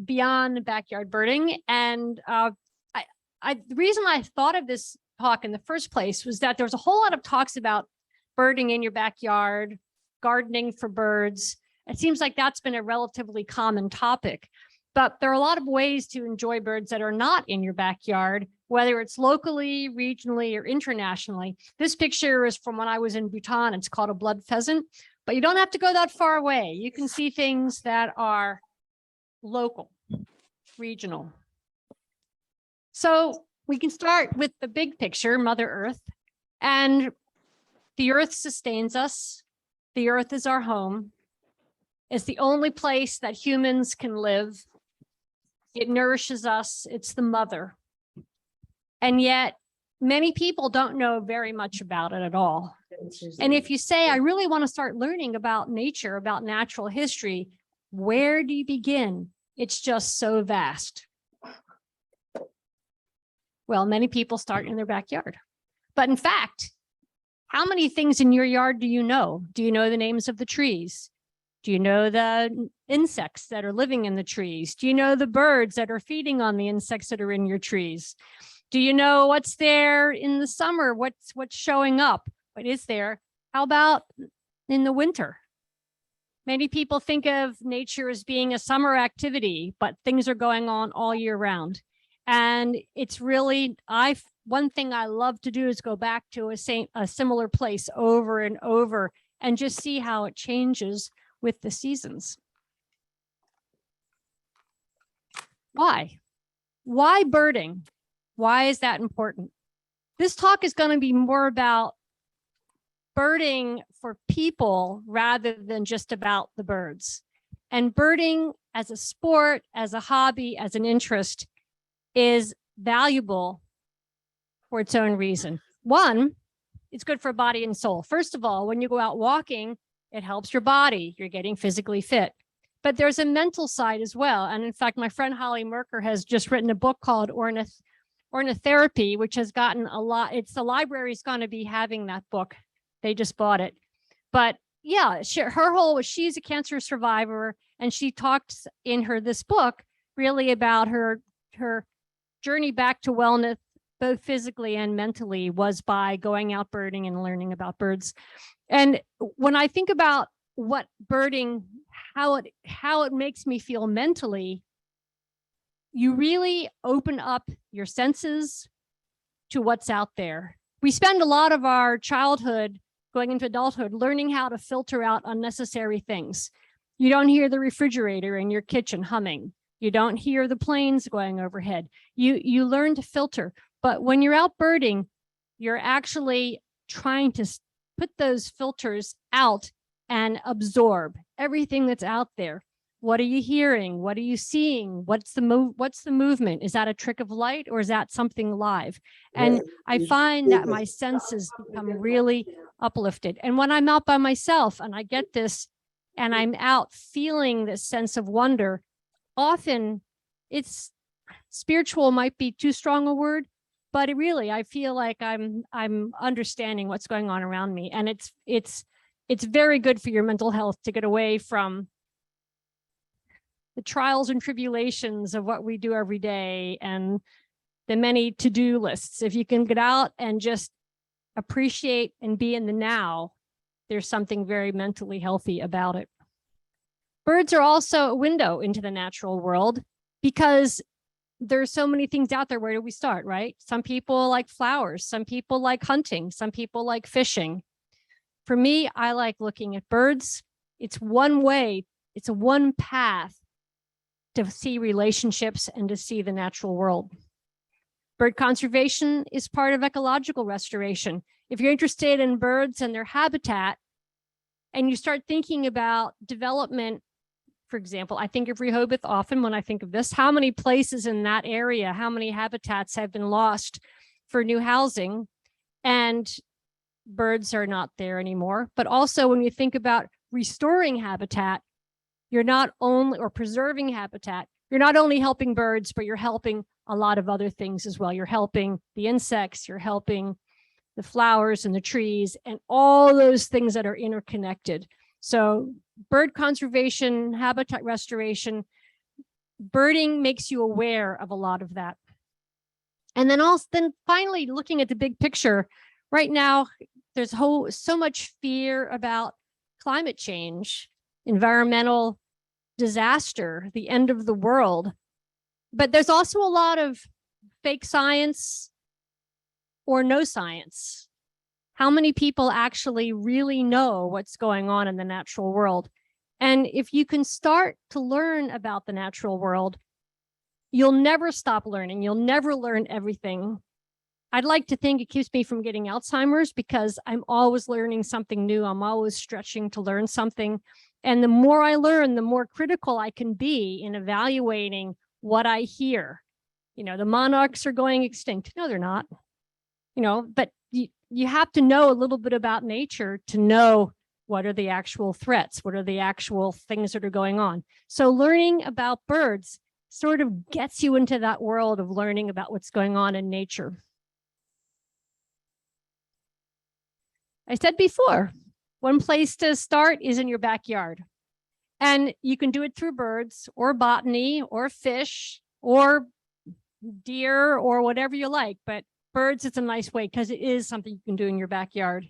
beyond backyard birding. And the reason I thought of this talk in the first place was that there was a whole lot of talks about birding in your backyard, gardening for birds. It seems like that's been a relatively common topic, but there are a lot of ways to enjoy birds that are not in your backyard, whether it's locally, regionally, or internationally. This picture is from when I was in Bhutan. It's called a blood pheasant, but you don't have to go that far away. You can see things that are local, regional. So we can start with the big picture, Mother Earth, and the Earth sustains us. The Earth is our home. It's the only place that humans can live. It nourishes us. It's the mother. And yet many people don't know very much about it at all. And if you say, I really want to start learning about nature, about natural history, where do you begin? It's just so vast. Well, many people start in their backyard. But in fact, how many things in your yard do you know? Do you know the names of the trees? Do you know the insects that are living in the trees? Do you know the birds that are feeding on the insects that are in your trees? Do you know what's there in the summer? What's showing up? What is there? How about in the winter? Many people think of nature as being a summer activity, but things are going on all year round. And it's really, one thing I love to do is go back to a similar place over and over and just see how it changes with the seasons. Why? Why birding? Why is that important? This talk is going to be more about birding for people rather than just about the birds. And birding as a sport, as a hobby, as an interest is valuable for its own reason. One, it's good for body and soul. First of all, when you go out walking, it helps your body. You're getting physically fit. But there's a mental side as well. And in fact, my friend Holly Merker has just written a book called Ornithotherapy, which has gotten a lot. The library's going to be having that book. They just bought it. But yeah, her whole was she's a cancer survivor, and she talks in this book really about her journey back to wellness, both physically and mentally, was by going out birding and learning about birds. And when I think about what birding, how it makes me feel mentally, you really open up your senses to what's out there. We spend a lot of our childhood going into adulthood learning how to filter out unnecessary things. You don't hear the refrigerator in your kitchen humming. You don't hear the planes going overhead. You learn to filter. But when you're out birding, you're actually trying to put those filters out and absorb everything that's out there. What are you hearing? What are you seeing? What's the movement? Is that a trick of light, or is that something live? And I find that my senses become really uplifted. And when I'm out by myself and I get this and I'm out feeling this sense of wonder, often it's spiritual, might be too strong a word, but I feel like I'm understanding what's going on around me. And it's very good for your mental health to get away from the trials and tribulations of what we do every day and the many to-do lists. If you can get out and just appreciate and be in the now, there's something very mentally healthy about it. Birds are also a window into the natural world because there's so many things out there. Where do we start, right? Some people like flowers, some people like hunting, some people like fishing. For me, I like looking at birds. It's one way, it's a one path to see relationships and to see the natural world. Bird conservation is part of ecological restoration. If you're interested in birds and their habitat, and you start thinking about development, for example, I think of Rehoboth often when I think of this. How many places in that area, how many habitats have been lost for new housing, and birds are not there anymore? But also when you think about restoring habitat, you're not only, or preserving habitat, you're not only helping birds, but you're helping a lot of other things as well. You're helping the insects, you're helping the flowers and the trees and all those things that are interconnected. So bird conservation, habitat restoration, Birding makes you aware of a lot of that. And then finally looking at the big picture, right now, there's so much fear about climate change, environmental disaster, the end of the world. But there's also a lot of fake science or no science. How many people actually really know what's going on in the natural world? And if you can start to learn about the natural world, you'll never stop learning. You'll never learn everything. I'd like to think it keeps me from getting Alzheimer's because I'm always learning something new. I'm always stretching to learn something. And the more I learn, the more critical I can be in evaluating what I hear. You know, the monarchs are going extinct. No, they're not. You know, but you have to know a little bit about nature to know what are the actual threats, what are the actual things that are going on. So learning about birds sort of gets you into that world of learning about what's going on in nature. I said before, one place to start is in your backyard. And you can do it through birds or botany or fish or deer or whatever you like. But birds, it's a nice way because it is something you can do in your backyard.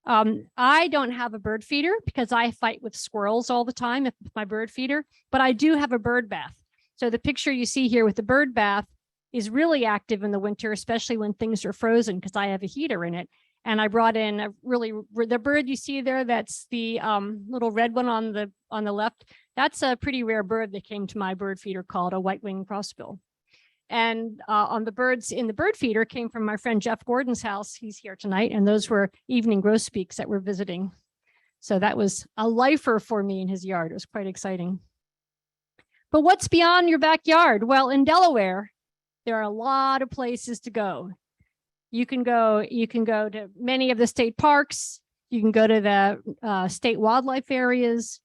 I don't have a bird feeder because I fight with squirrels all the time with my bird feeder, but I do have a bird bath. So the picture you see here with the bird bath is really active in the winter, especially when things are frozen because I have a heater in it. And I brought in the bird you see there, that's the little red one on the left. That's a pretty rare bird that came to my bird feeder called a white-winged crossbill. And on the birds in the bird feeder came from my friend Jeff Gordon's house. He's here tonight. And those were evening grosbeaks that we're visiting. So that was a lifer for me in his yard. It was quite exciting. But what's beyond your backyard? Well, in Delaware, there are a lot of places to go. You can go to many of the state parks. You can go to the state wildlife areas.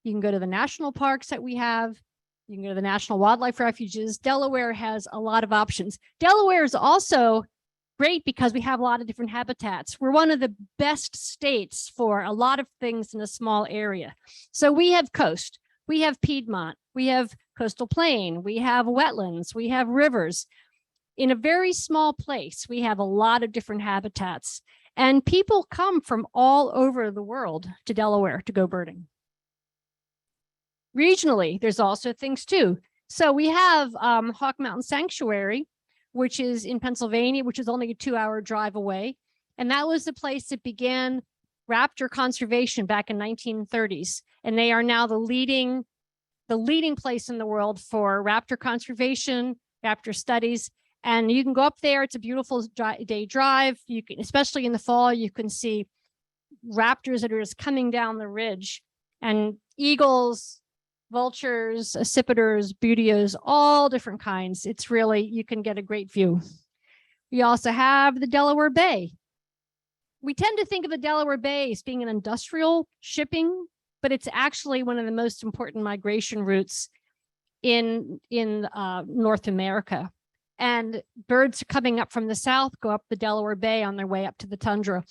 You can go to the national parks that we have. You can go to the national wildlife refuges. Delaware has a lot of options. Delaware is also great because we have a lot of different habitats. We're one of the best states for a lot of things in a small area. So we have coast, we have Piedmont, we have coastal plain, we have wetlands, we have rivers. In a very small place, we have a lot of different habitats. And people come from all over the world to Delaware to go birding. Regionally, there's also things too. So we have Hawk Mountain Sanctuary, which is in Pennsylvania, which is only a 2-hour drive away. And that was the place that began raptor conservation back in 1930s. And they are now the leading place in the world for raptor conservation, raptor studies. And you can go up there. It's a beautiful day drive. You can, especially in the fall, you can see raptors that are just coming down the ridge, and eagles, vultures, accipiters, buteos, all different kinds. It's really, you can get a great view. We also have the Delaware Bay. We tend to think of the Delaware Bay as being an industrial shipping, but it's actually one of the most important migration routes in North America. And birds coming up from the south go up the Delaware Bay on their way up to the tundra.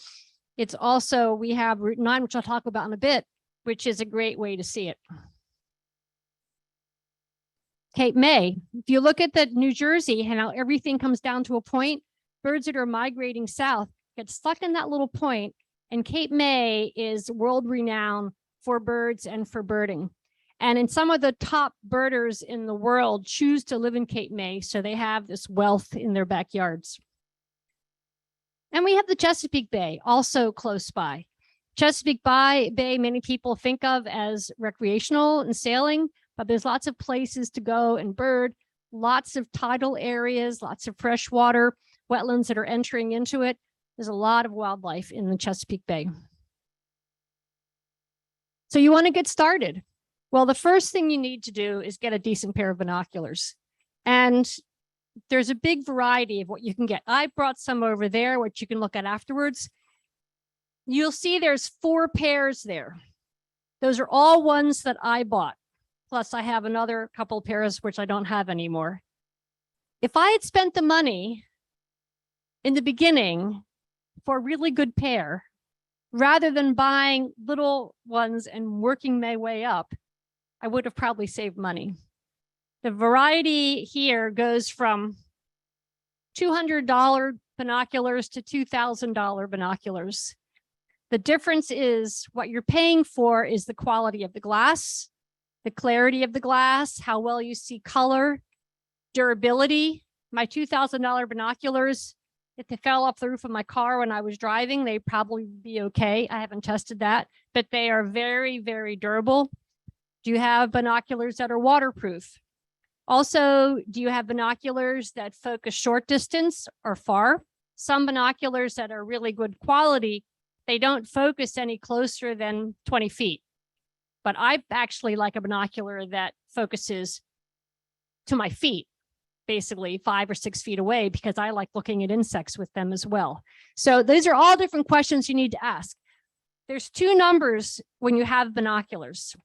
It's also, we have Route 9, which I'll talk about in a bit, which is a great way to see it. Cape May, if you look at the New Jersey and how everything comes down to a point, birds that are migrating south get stuck in that little point, and Cape May is world renowned for birds and for birding. And in some of the top birders in the world choose to live in Cape May, so they have this wealth in their backyards. And we have the Chesapeake Bay, also close by. Chesapeake Bay, many people think of as recreational and sailing, but there's lots of places to go and bird, lots of tidal areas, lots of fresh water, wetlands that are entering into it. There's a lot of wildlife in the Chesapeake Bay. So you want to get started. Well, the first thing you need to do is get a decent pair of binoculars. And there's a big variety of what you can get. I brought some over there, which you can look at afterwards. You'll see there's 4 pairs there. Those are all ones that I bought. Plus I have another couple pairs, which I don't have anymore. If I had spent the money in the beginning for a really good pair, rather than buying little ones and working my way up, I would have probably saved money. The variety here goes from $200 binoculars to $2,000 binoculars. The difference is what you're paying for is the quality of the glass, the clarity of the glass, how well you see color, durability. My $2,000 binoculars, if they fell off the roof of my car when I was driving, they'd probably be okay. I haven't tested that, but they are very, very durable. Do you have binoculars that are waterproof? Also, do you have binoculars that focus short distance or far? Some binoculars that are really good quality, they don't focus any closer than 20 feet. But I actually like a binocular that focuses to my feet, basically 5 or 6 feet away, because I like looking at insects with them as well. So these are all different questions you need to ask. There's two numbers when you have binoculars.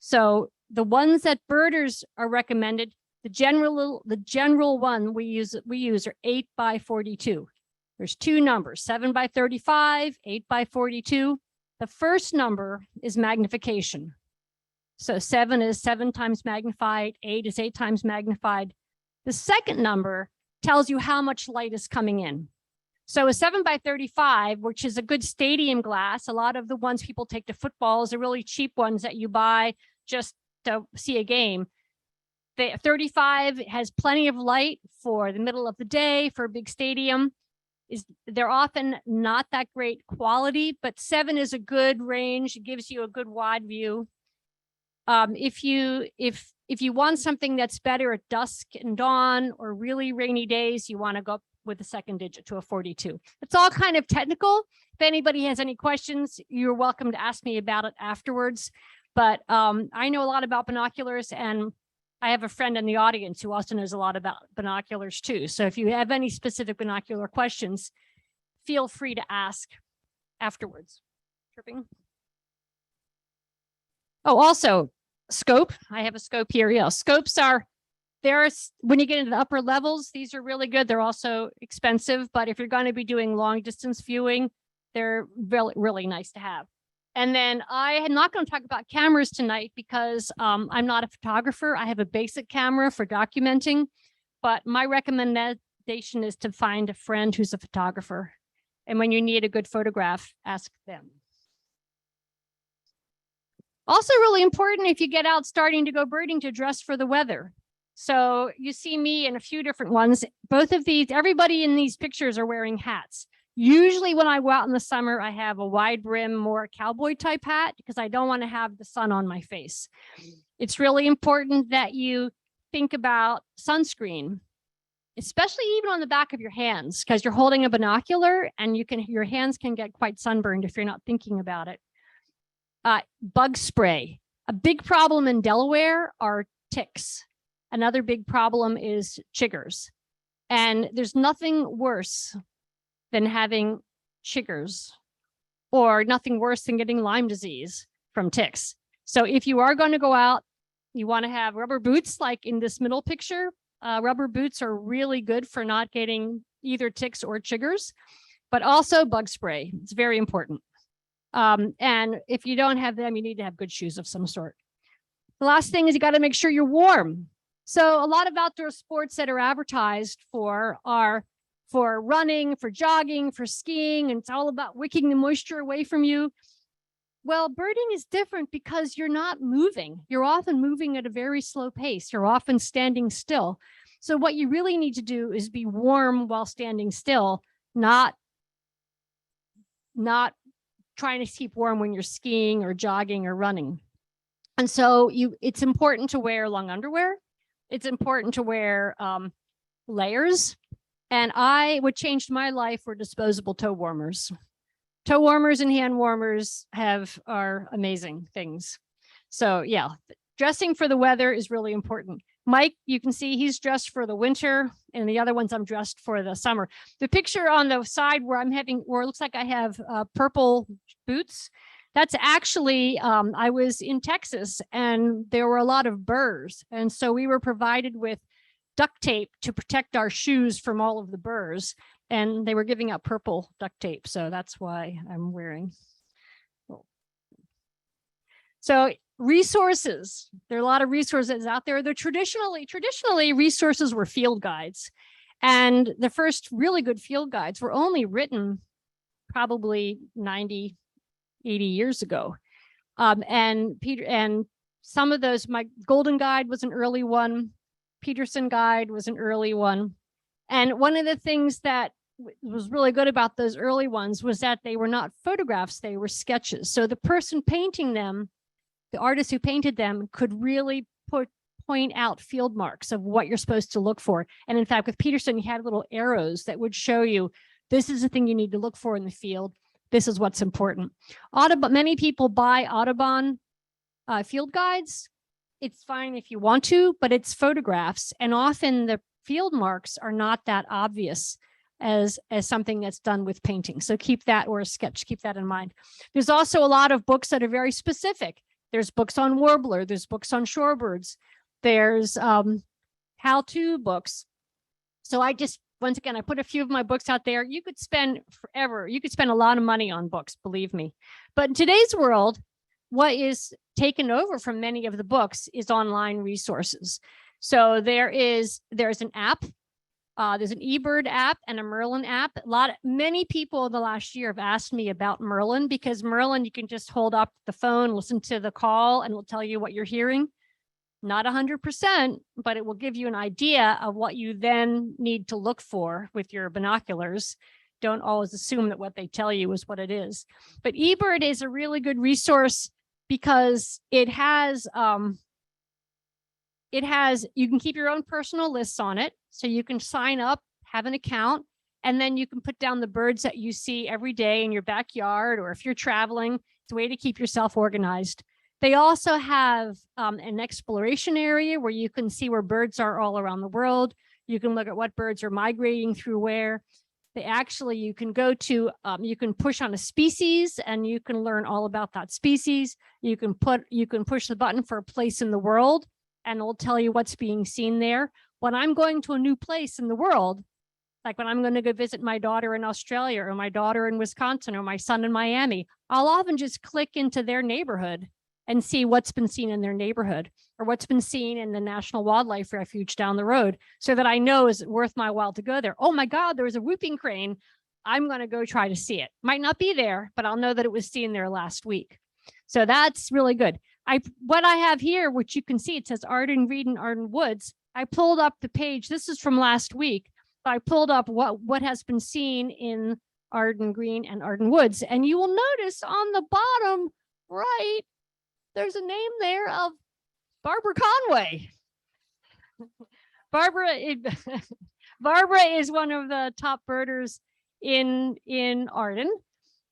So the ones that birders are recommended, the general one we use are 8 by 42. There's two numbers, 7 by 35, 8 by 42. The first number is magnification. So 7 is 7 times magnified, 8 is 8 times magnified. The second number tells you how much light is coming in. So a 7 by 35, which is a good stadium glass, a lot of the ones people take to footballs are really cheap ones that you buy just to see a game. The 35 has plenty of light for the middle of the day, for a big stadium. They're often not that great quality, but 7 is a good range. It gives you a good wide view. If you want something that's better at dusk and dawn or really rainy days, you want to go up with the second digit to a 42. It's all kind of technical. If anybody has any questions, you're welcome to ask me about it afterwards. But I know a lot about binoculars, and I have a friend in the audience who also knows a lot about binoculars too. So if you have any specific binocular questions, feel free to ask afterwards. Tripping. Oh, also scope. I have a scope here. Yeah, scopes are, when you get into the upper levels, these are really good. They're also expensive, but if you're going to be doing long distance viewing, they're really, really nice to have. And then I am not going to talk about cameras tonight because I'm not a photographer. I have a basic camera for documenting, but my recommendation is to find a friend who's a photographer. And when you need a good photograph, ask them. Also really important if you get out starting to go birding to dress for the weather. So you see me in a few different ones. Both of these, everybody in these pictures are wearing hats. Usually when I go out in the summer, I have a wide brim, more cowboy type hat because I don't want to have the sun on my face. It's really important that you think about sunscreen, especially even on the back of your hands, because you're holding a binocular and your hands can get quite sunburned if you're not thinking about it. Bug spray. A big problem in Delaware are ticks. Another big problem is chiggers. And there's nothing worse than having chiggers, or nothing worse than getting Lyme disease from ticks. So if you are going to go out, you want to have rubber boots like in this middle picture. Rubber boots are really good for not getting either ticks or chiggers, but also bug spray. It's very important. And if you don't have them, you need to have good shoes of some sort. The last thing is you got to make sure you're warm. So a lot of outdoor sports that are advertised are for running, for jogging, for skiing, and it's all about wicking the moisture away from you. Well, birding is different because you're not moving. You're often moving at a very slow pace. You're often standing still. So what you really need to do is be warm while standing still, not trying to keep warm when you're skiing or jogging or running. And so it's important to wear long underwear. It's important to wear layers. And what changed my life were disposable toe warmers. Toe warmers and hand warmers are amazing things. So yeah, dressing for the weather is really important. Mike, you can see he's dressed for the winter, and the other ones I'm dressed for the summer. The picture on the side where it looks like I have purple boots, that's actually, I was in Texas and there were a lot of burrs. And so we were provided with duct tape to protect our shoes from all of the burrs, and they were giving out purple duct tape, so that's why I'm wearing. So Resources. There are a lot of resources out there. They're traditionally resources were field guides. And the first really good field guides were only written probably 90, 80 years ago. And some of those, my Golden Guide was an early one. Peterson Guide was an early one. And one of the things that was really good about those early ones was that they were not photographs, they were sketches. So the person painting them, the artist who painted them, could really point out field marks of what you're supposed to look for. And in fact, with Peterson, he had little arrows that would show you, this is the thing you need to look for in the field. This is what's important. Many people buy Audubon field guides. It's fine if you want to, but it's photographs. And often the field marks are not that obvious as something that's done with painting. So keep that, or a sketch, keep that in mind. There's also a lot of books that are very specific. There's books on warbler, there's books on shorebirds, there's how-to books. So once again, I put a few of my books out there. You could spend forever. You could spend a lot of money on books, believe me. But in today's world, what is taken over from many of the books is online resources. So there's an app. There's an eBird app and a Merlin app. Many people in the last year have asked me about Merlin, because Merlin, you can just hold up the phone, listen to the call, and it'll tell you what you're hearing. Not 100%, but it will give you an idea of what you then need to look for with your binoculars. Don't always assume that what they tell you is what it is. But eBird is a really good resource because it has you can keep your own personal lists on it. So you can sign up, have an account, and then you can put down the birds that you see every day in your backyard, or if you're traveling. It's a way to keep yourself organized. They also have an exploration area where you can see where birds are all around the world. You can look at what birds are migrating through where. You can go to, you can push on a species and you can learn all about that species. You can push the button for a place in the world and it'll tell you what's being seen there. When I'm going to a new place in the world, like when I'm going to go visit my daughter in Australia, or my daughter in Wisconsin, or my son in Miami, I'll often just click into their neighborhood and see what's been seen in their neighborhood, or what's been seen in the National Wildlife Refuge down the road, so that I know, is it worth my while to go there? Oh my God, there was a whooping crane. I'm going to go try to see it. Might not be there, but I'll know that it was seen there last week. So that's really good. What I have here, which you can see, it says Arden Green and Arden Woods. I pulled up the page. This is from last week. I pulled up what has been seen in Arden Green and Arden Woods. And you will notice on the bottom right, there's a name there of Barbara Conway. Barbara is one of the top birders in Arden,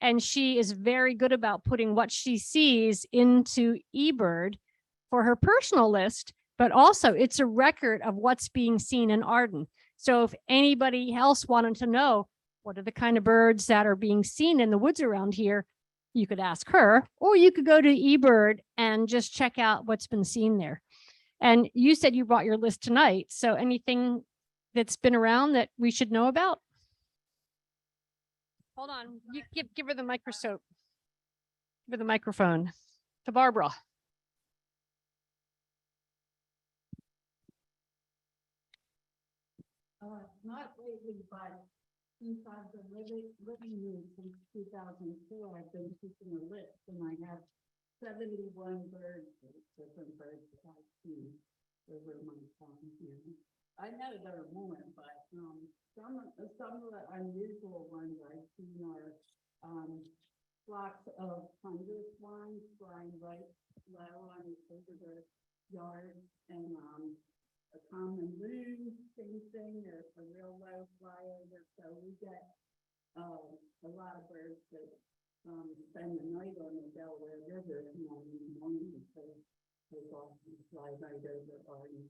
and she is very good about putting what she sees into eBird for her personal list, but also it's a record of what's being seen in Arden. So if anybody else wanted to know what are the kind of birds that are being seen in the woods around here, you could ask her, or you could go to eBird and just check out what's been seen there. And you said you brought your list tonight. So anything that's been around that we should know about? Hold on, you give her the microscope. Give her the microphone to Barbara. Not lately, but since I've been living here since 2004, I've been keeping a list, and I have 71 birds, different birds that I've seen over my time here. I know there are more, but some of the unusual ones I've seen are flocks of thunder swans flying right low on over the yard, and a common loon, same thing. They're a real low flyover, so we get a lot of birds that spend the night on the Delaware River, and in the morning they take off and fly right over Arden.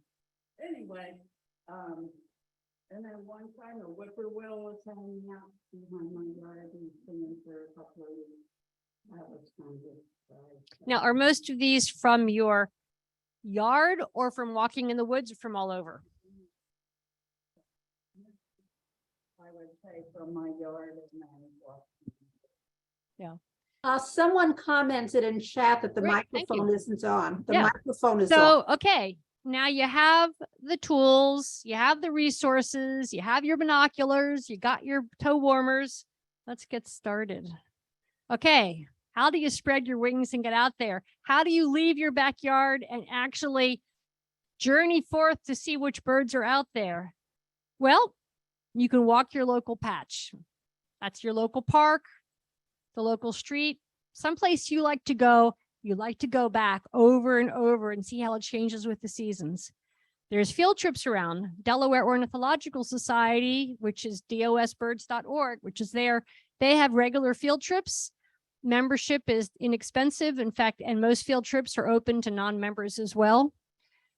Anyway, and then one time a whippoorwill was hanging out behind my yard and singing for a couple of weeks. That was kind of now, are most of these from your yard or from walking in the woods, or from all over? I would say from my yard and then walking. Yeah. Someone commented in chat that the Great, thank you. microphone isn't on. The Yeah. microphone is on. So, okay, now you have the tools, you have the resources, you have your binoculars, you got your toe warmers. Let's get started. Okay, how do you spread your wings and get out there? How do you leave your backyard and actually journey forth to see which birds are out there? Well, you can walk your local patch. That's your local park, the local street, someplace you like to go. You like to go back over and over and see how it changes with the seasons. There's field trips around. Delaware Ornithological Society, which is dosbirds.org, which is there. They have regular field trips. Membership is inexpensive. In fact, and most field trips are open to non-members as well.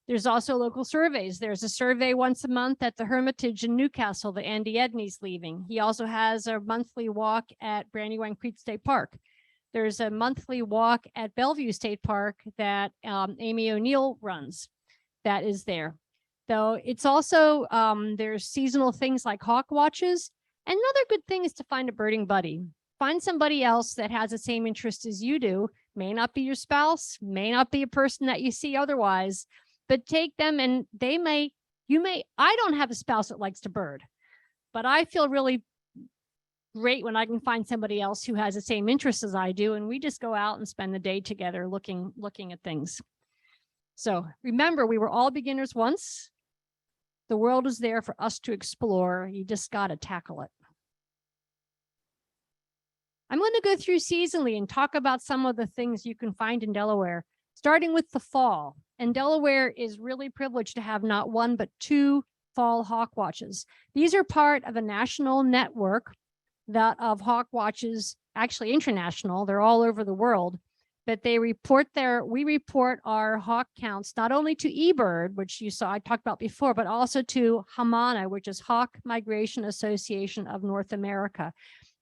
There's also local surveys. There's a survey once a month at the Hermitage in Newcastle that Andy Edney's leaving. He also has a monthly walk at Brandywine Creek State Park. There's a monthly walk at Bellevue State Park that Amy O'Neill runs that is there. Though it's also, there's seasonal things like hawk watches. Another good thing is to find a birding buddy. Find somebody else that has the same interest as you do. May not be your spouse, may not be a person that you see otherwise, but take them and I don't have a spouse that likes to bird, but I feel really great when I can find somebody else who has the same interests as I do, and we just go out and spend the day together looking at things. So remember, we were all beginners once. The world is there for us to explore. You just got to tackle it. I'm going to go through seasonally and talk about some of the things you can find in Delaware, starting with the fall. And Delaware is really privileged to have not one, but 2 fall hawk watches. These are part of a national network of hawk watches, actually international. They're all over the world, but we report our hawk counts, not only to eBird, which you saw I talked about before, but also to HMANA, which is Hawk Migration Association of North America.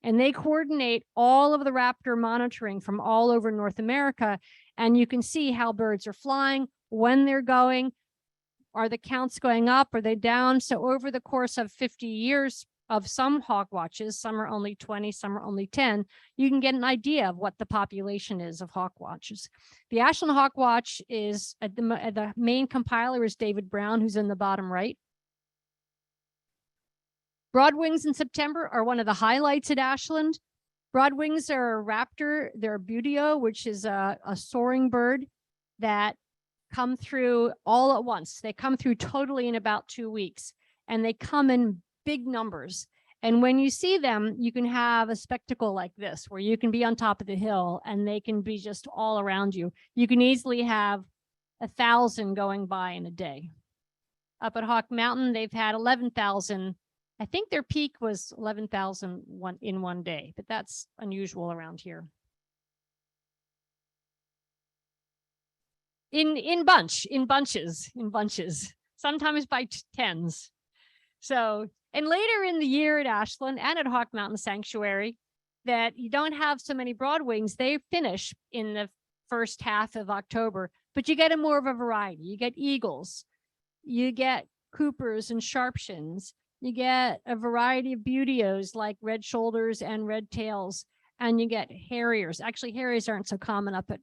And they coordinate all of the raptor monitoring from all over North America. And you can see how birds are flying, when they're going, are the counts going up, are they down? So over the course of 50 years of some hawk watches, some are only 20, some are only 10, you can get an idea of what the population is of hawk watches. The Ashland Hawk Watch is, the main compiler is David Brown, who's in the bottom right. Broadwings in September are one of the highlights at Ashland. Broadwings are a raptor. They're a buteo, which is a soaring bird that come through all at once. They come through totally in about 2 weeks, and they come in big numbers. And when you see them, you can have a spectacle like this, where you can be on top of the hill and they can be just all around you. You can easily have 1,000 going by in a day. Up at Hawk Mountain, they've had 11,000. I think their peak was 11,000 in one day, but that's unusual around here. In bunches, sometimes by tens. So, and later in the year at Ashland and at Hawk Mountain Sanctuary, that you don't have so many broadwings, they finish in the first half of October, but you get more of a variety. You get eagles, you get coopers and sharpshins, you get a variety of buteos like red shoulders and red tails, and you get harriers. Actually, harriers aren't so common up at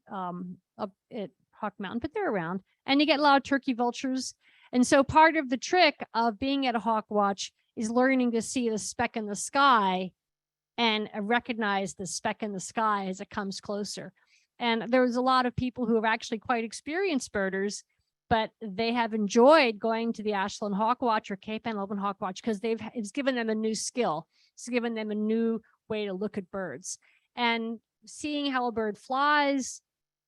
Hawk Mountain, but they're around. And you get a lot of turkey vultures. And so part of the trick of being at a hawk watch is learning to see the speck in the sky and recognize the speck in the sky as it comes closer. And there's a lot of people who are actually quite experienced birders, but they have enjoyed going to the Ashland Hawk Watch or Cape Henlopen Hawk Watch because it's given them a new skill. It's given them a new way to look at birds. And seeing how a bird flies,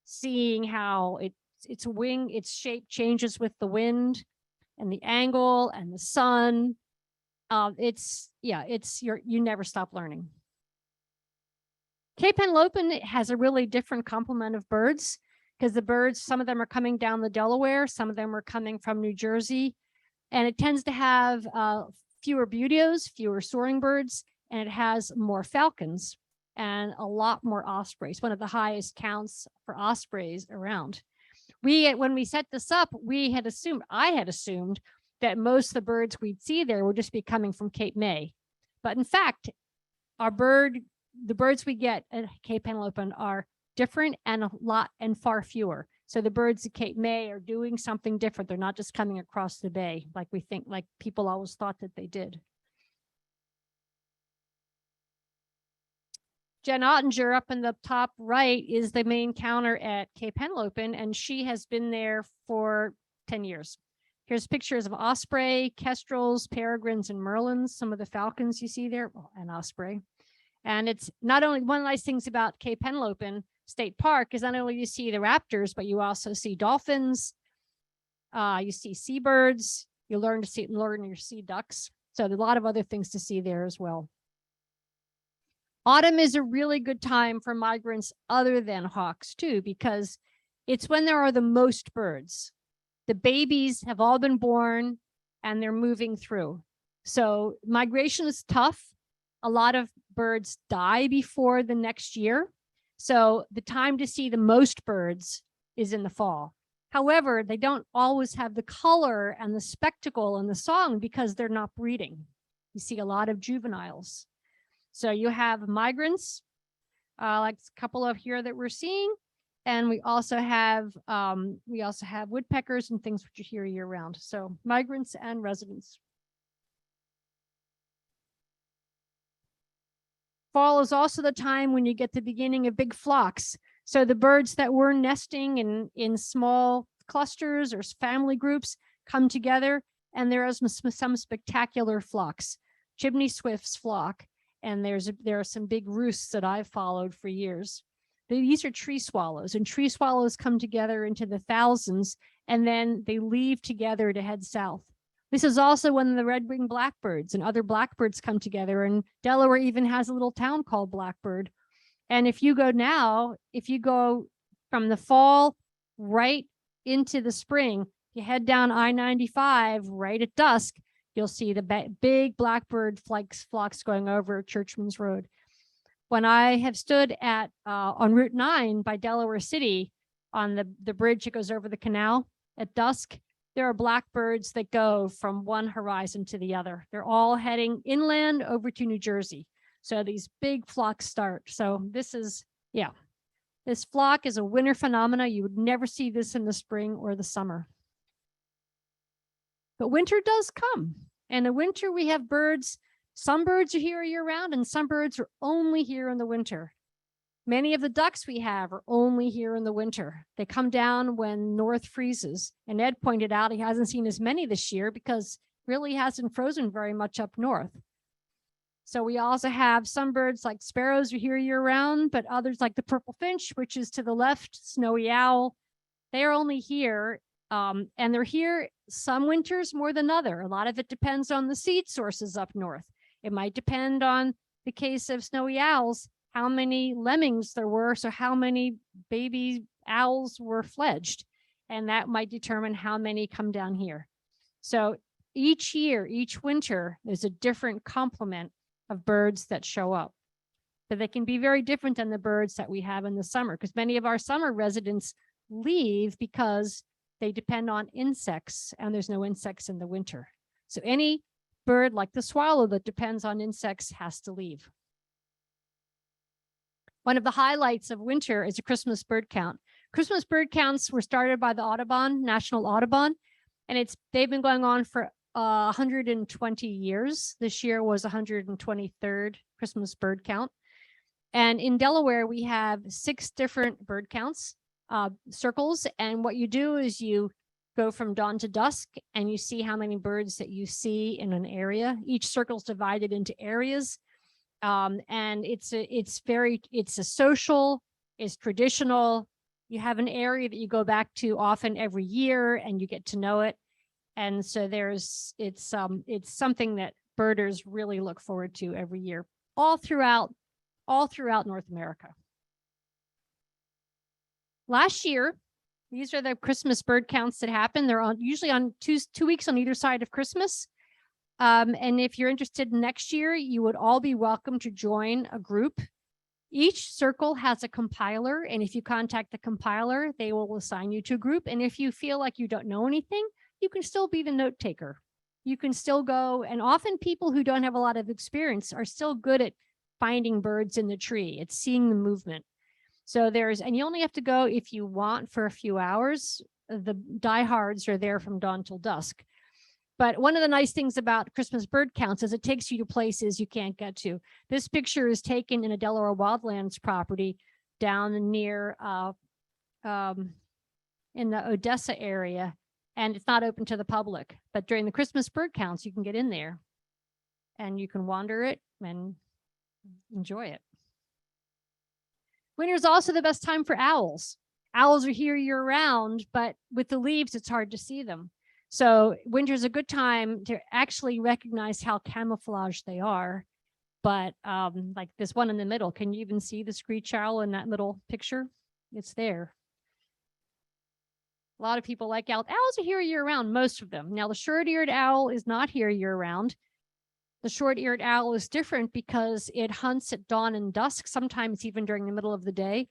seeing how its shape changes with the wind and the angle and the sun. You never stop learning. Cape Henlopen has a really different complement of birds because the birds, some of them are coming down the Delaware, some of them are coming from New Jersey, and it tends to have fewer buteos, fewer soaring birds, and it has more falcons and a lot more ospreys, one of the highest counts for ospreys around. When we set this up, I had assumed that most of the birds we'd see there would just be coming from Cape May. But in fact, our bird the birds we get at Cape Henlopen are different and a lot and far fewer. So the birds at Cape May are doing something different. They're not just coming across the bay like we think, like people always thought that they did. Jen Ottinger up in the top right is the main counter at Cape Henlopen, and she has been there for 10 years. Here's pictures of osprey, kestrels, peregrines, and merlins, some of the falcons you see there, and osprey. And it's not only one of the nice things about Cape Henlopen State Park is not only you see the raptors, but you also see dolphins, you see seabirds, you learn to see ducks. So there's a lot of other things to see there as well. Autumn is a really good time for migrants other than hawks too, because it's when there are the most birds. The babies have all been born and they're moving through. So migration is tough. A lot of birds die before the next year. So the time to see the most birds is in the fall. However, they don't always have the color and the spectacle and the song because they're not breeding. You see a lot of juveniles. So you have migrants, like a couple of here that we're seeing. And we also have woodpeckers and things which are here year round. So migrants and residents. Fall is also the time when you get the beginning of big flocks. So the birds that were nesting in small clusters or family groups come together, and there are some spectacular flocks. Chimney swifts flock, and there are some big roosts that I've followed for years. These are tree swallows, and tree swallows come together into the thousands, and then they leave together to head south. This is also when the red-winged blackbirds and other blackbirds come together, and Delaware even has a little town called Blackbird. And if you go from the fall right into the spring, you head down I-95 right at dusk, you'll see the big blackbird flocks going over Churchman's Road. When I have stood at on Route 9 by Delaware City on the bridge that goes over the canal at dusk, there are blackbirds that go from one horizon to the other. They're all heading inland over to New Jersey. So these big flocks start. So this flock is a winter phenomena. You would never see this in the spring or the summer. But winter does come. And in winter we have birds. Some birds are here year round and some birds are only here in the winter. Many of the ducks we have are only here in the winter. They come down when north freezes. And Ed pointed out he hasn't seen as many this year because really hasn't frozen very much up north. So we also have some birds like sparrows are here year round, but others like the purple finch, which is to the left, snowy owl, they are only here. And they're here some winters more than other. A lot of it depends on the seed sources up north. It might depend on the case of snowy owls, how many lemmings there were, so how many baby owls were fledged. And that might determine how many come down here. So each year, each winter, there's a different complement of birds that show up. But they can be very different than the birds that we have in the summer, because many of our summer residents leave because they depend on insects, and there's no insects in the winter. So any bird like the swallow that depends on insects has to leave. One of the highlights of winter is a Christmas bird count. Christmas bird counts were started by the Audubon, National Audubon, and they've been going on for 120 years. This year was 123rd Christmas bird count. And in Delaware, we have 6 different bird counts, circles. And what you do is you go from dawn to dusk and you see how many birds that you see in an area. Each circle is divided into areas. And it's a social, it's traditional. You have an area that you go back to often every year and you get to know it. And so it's something that birders really look forward to every year, all throughout North America. Last year, these are the Christmas bird counts that happen. They're usually on two weeks on either side of Christmas. And if you're interested next year, you would all be welcome to join a group. Each circle has a compiler, and if you contact the compiler, they will assign you to a group. And if you feel like you don't know anything, you can still be the note taker. You can still go, and often people who don't have a lot of experience are still good at finding birds in the tree. It's seeing the movement. So and you only have to go if you want for a few hours. The diehards are there from dawn till dusk. But one of the nice things about Christmas bird counts is it takes you to places you can't get to. This picture is taken in a Delaware Wildlands property down near in the Odessa area, and it's not open to the public. But during the Christmas bird counts, you can get in there and you can wander it and enjoy it. Winter is also the best time for owls. Owls are here year round, but with the leaves, it's hard to see them. So winter is a good time to actually recognize how camouflaged they are. But like this one in the middle, can you even see the screech owl in that little picture? It's there. A lot of people like owls. Owls are here year round, most of them. Now, the short-eared owl is not here year round. The short-eared owl is different because it hunts at dawn and dusk, sometimes even during the middle of the day.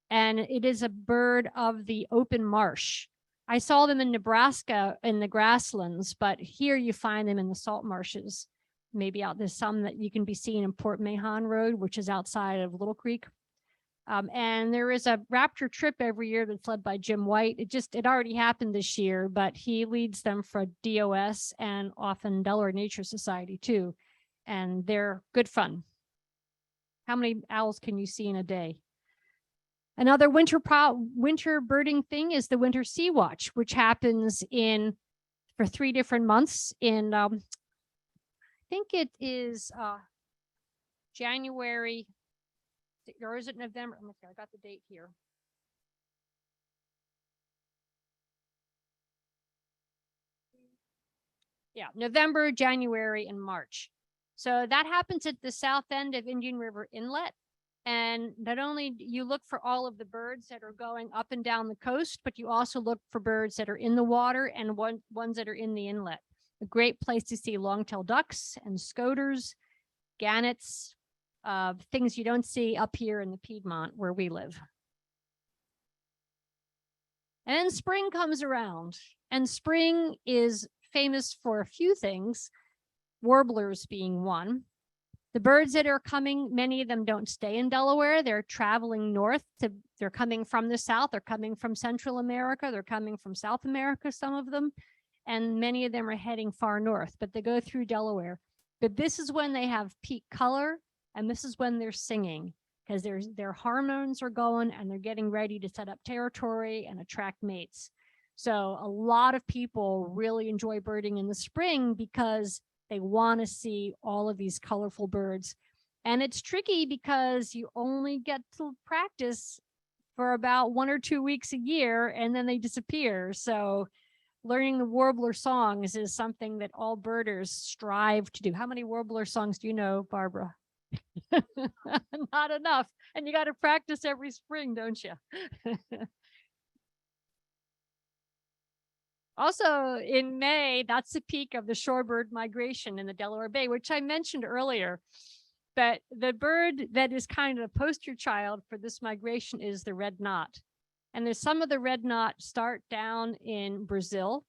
And it is a bird of the open marsh. I saw them in Nebraska in the grasslands, but here you find them in the salt marshes. Maybe there's some that you can be seen in Port Mahon Road, which is outside of Little Creek. And there is a raptor trip every year that's led by Jim White. It already happened this year, but he leads them for DOS and often Delaware Nature Society too. And they're good fun. How many owls can you see in a day? Another winter birding thing is the winter sea watch, which happens for 3 different months in, I think it is January, or is it November? I got the date here. Yeah, November, January, and March. So that happens at the south end of Indian River Inlet. And not only do you look for all of the birds that are going up and down the coast, but you also look for birds that are in the water and ones that are in the inlet. A great place to see long-tailed ducks and scoters, gannets, things you don't see up here in the Piedmont where we live. And then spring comes around, and spring is famous for a few things, warblers being one. The birds that are coming, many of them don't stay in Delaware. They're traveling north. They're coming from the south. They're coming from Central America. They're coming from South America, some of them. And many of them are heading far north, but they go through Delaware. But this is when they have peak color, and this is when they're singing, because their hormones are going and they're getting ready to set up territory and attract mates. So a lot of people really enjoy birding in the spring because they want to see all of these colorful birds. And it's tricky because you only get to practice for about 1 or 2 weeks a year, and then they disappear. So learning the warbler songs is something that all birders strive to do. How many warbler songs do you know, Barbara? Not enough. And you got to practice every spring, don't you? Also, in May, that's the peak of the shorebird migration in the Delaware Bay, which I mentioned earlier. But the bird that is kind of a poster child for this migration is the red knot. And there's some of the red knot start down in Brazil,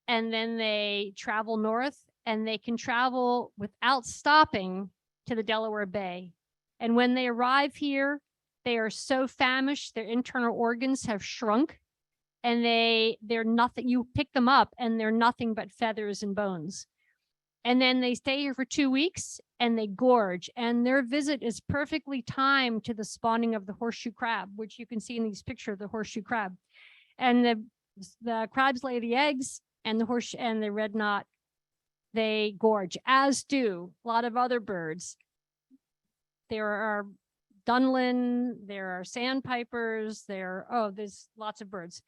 and then they travel north, and they can travel without stopping to the Delaware Bay. And when they arrive here, they are so famished, their internal organs have shrunk, and they're nothing. You pick them up and they're nothing but feathers and bones. And then they stay here for 2 weeks and they gorge, and their visit is perfectly timed to the spawning of the horseshoe crab, which you can see in these pictures of the horseshoe crab. And the crabs lay the eggs, and the red knot, they gorge, as do a lot of other birds. There are dunlin, there are sandpipers, there's lots of birds.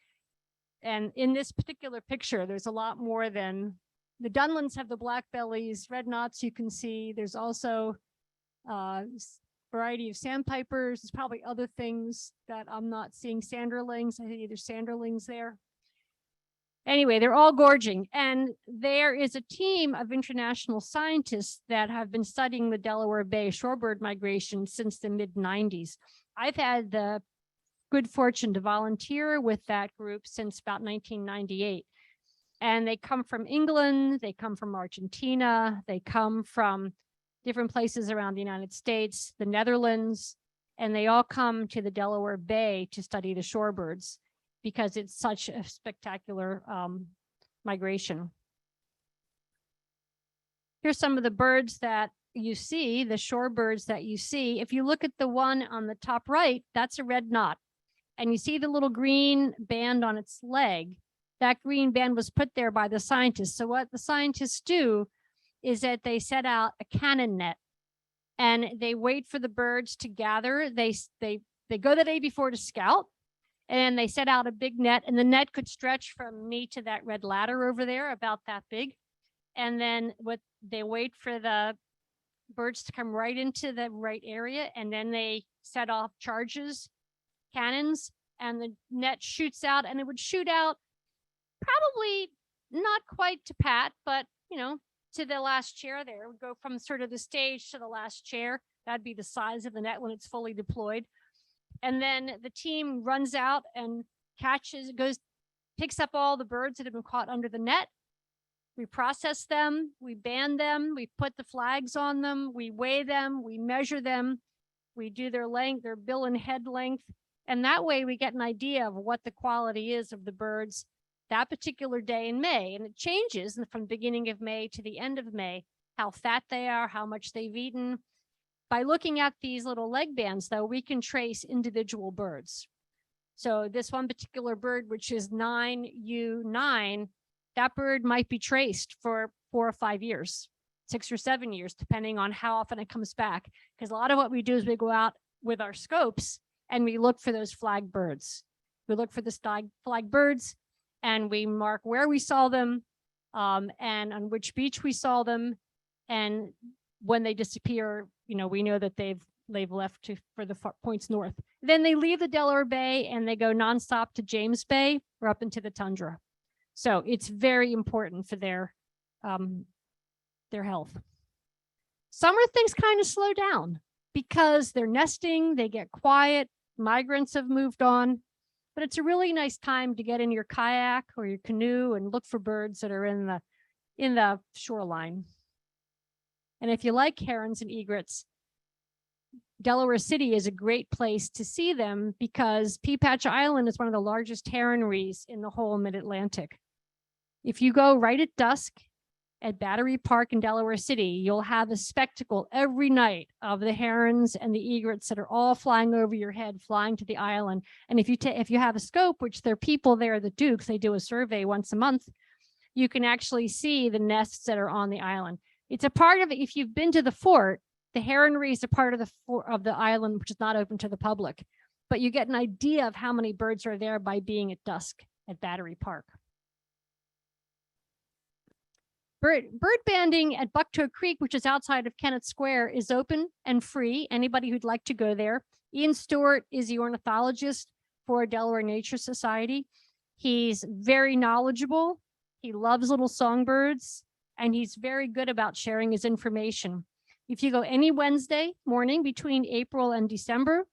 And in this particular picture, there's a lot more than the dunlins have the black bellies, red knots you can see. There's also a variety of sandpipers. There's probably other things that I'm not seeing. Sanderlings, I think there's sanderlings there. Anyway, they're all gorging. And there is a team of international scientists that have been studying the Delaware Bay shorebird migration since the mid-90s. I've had the good fortune to volunteer with that group since about 1998. And they come from England, they come from Argentina, they come from different places around the United States, the Netherlands, and they all come to the Delaware Bay to study the shorebirds because it's such a spectacular migration. Here's some of the birds that you see, the shorebirds that you see. If you look at the one on the top right, that's a red knot. And you see the little green band on its leg. That green band was put there by the scientists. So what the scientists do is that they set out a cannon net and they wait for the birds to gather. They go the day before to scout, and they set out a big net, and the net could stretch from me to that red ladder over there, about that big. And then they wait for the birds to come right into the right area, and then they set off charges, cannons, and the net shoots out, and it would shoot out probably not quite to Pat, but to the last chair there. It would go from sort of the stage to the last chair. That'd be the size of the net when it's fully deployed. And then the team runs out and picks up all the birds that have been caught under the net. We process them, we band them, we put the flags on them, we weigh them, we measure them, we do their length, their bill and head length. And that way we get an idea of what the quality is of the birds that particular day in May. And it changes from beginning of May to the end of May, how fat they are, how much they've eaten. By looking at these little leg bands, though, we can trace individual birds. So this one particular bird, which is 9U9, that bird might be traced for 4 or 5 years, 6 or 7 years, depending on how often it comes back. Because a lot of what we do is we go out with our scopes and we look for those flag birds. We look for the flag birds, and we mark where we saw them and on which beach we saw them. And when they disappear, we know that they've left for the points north. Then they leave the Delaware Bay and they go nonstop to James Bay or up into the tundra. So it's very important for their health. Summer things kind of slow down because they're nesting, they get quiet, migrants have moved on. But it's a really nice time to get in your kayak or your canoe and look for birds that are in the shoreline. And if you like herons and egrets, Delaware City is a great place to see them because Pea Patch Island is one of the largest heronries in the whole mid-Atlantic. If you go right at dusk at Battery Park in Delaware City, you'll have a spectacle every night of the herons and the egrets that are all flying over your head, flying to the island. And if you have a scope, which there are people there that do, because they do a survey once a month, you can actually see the nests that are on the island. It's a part of it. If you've been to the fort, the heronry is a part of the island, which is not open to the public, but you get an idea of how many birds are there by being at dusk at Battery Park. Bird banding at Bucktoe Creek, which is outside of Kennett Square, is open and free. Anybody who'd like to go there. Ian Stewart is the ornithologist for Delaware Nature Society. He's very knowledgeable. He loves little songbirds, and he's very good about sharing his information. If you go any Wednesday morning between April and December,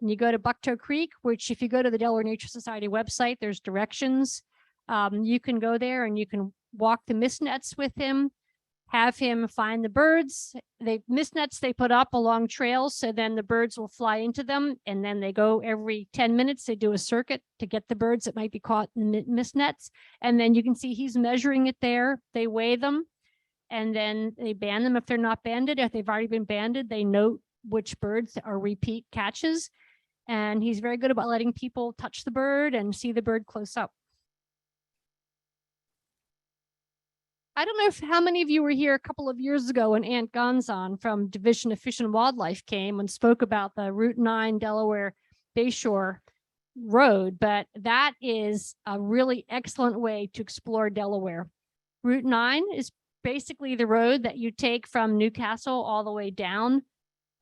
and you go to Bucktoe Creek, which if you go to the Delaware Nature Society website, there's directions. You can go there and you can walk the mist nets with him, have him find the birds. Mist nets they put up along trails, so then the birds will fly into them, and then they go every 10 minutes. They do a circuit to get the birds that might be caught in the mist nets, and then you can see he's measuring it there. They weigh them, and then they band them if they're not banded. If they've already been banded, they note which birds are repeat catches, and he's very good about letting people touch the bird and see the bird close up. I don't know how many of you were here a couple of years ago when Aunt Gonzon from Division of Fish and Wildlife came and spoke about the Route 9 Delaware Bayshore Road, but that is a really excellent way to explore Delaware. Route 9 is basically the road that you take from Newcastle all the way down